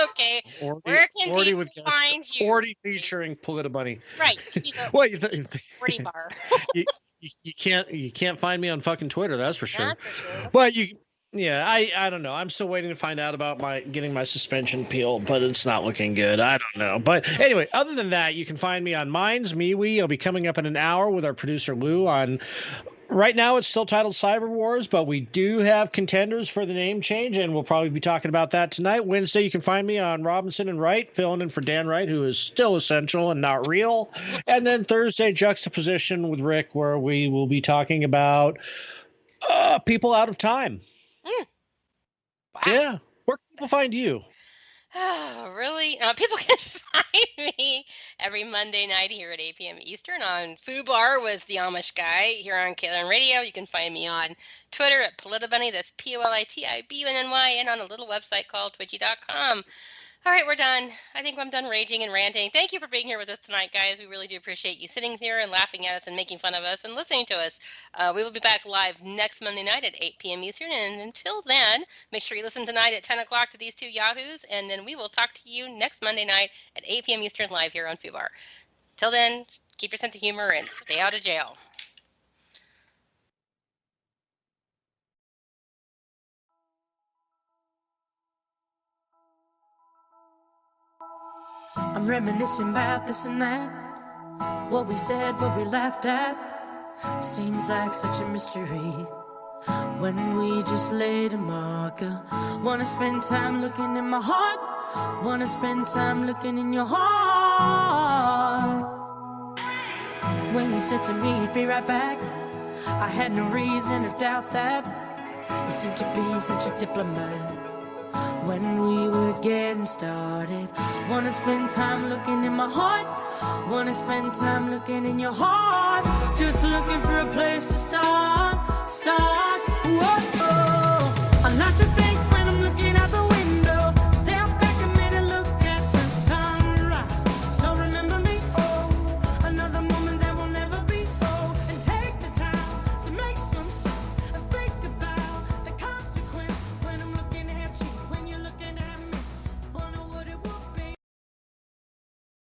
Okay. Where can people find you? Orty featuring Politabunny. Right. What Orty bar. you can't find me on fucking Twitter. That's for sure. That's for sure. But yeah, I don't know. I'm still waiting to find out about getting my suspension peeled, but it's not looking good. I don't know. But anyway, other than that, you can find me on Minds, MeWe. I'll be coming up in an hour with our producer Lou on. Right now, it's still titled Cyber Wars, but we do have contenders for the name change, and we'll probably be talking about that tonight. Wednesday, you can find me on Robinson and Wright, filling in for Dan Wright, who is still essential and not real. And then Thursday, Juxtaposition with Rick, where we will be talking about people out of time. Wow. Yeah. Where can people find you? Oh, really? People can find me every Monday night here at 8 p.m. Eastern on FooBar with the Amish guy here on KLRNRadio. You can find me on Twitter at Politabunny, that's POLITIBUNNY, and on a little website called twitchy.com. All right, we're done. I think I'm done raging and ranting. Thank you for being here with us tonight, guys. We really do appreciate you sitting here and laughing at us and making fun of us and listening to us. We will be back live next Monday night at 8 p.m. Eastern. And until then, make sure you listen tonight at 10 o'clock to these two yahoos. And then we will talk to you next Monday night at 8 p.m. Eastern live here on FooBar. Till then, keep your sense of humor and stay out of jail. I'm reminiscing about this and that, what we said, what we laughed at. Seems like such a mystery when we just laid a marker. Wanna spend time looking in my heart, wanna spend time looking in your heart. When you said to me you'd be right back, I had no reason to doubt that. You seemed to be such a diplomat when we were getting started. Wanna spend time looking in my heart, wanna spend time looking in your heart. Just looking for a place to start.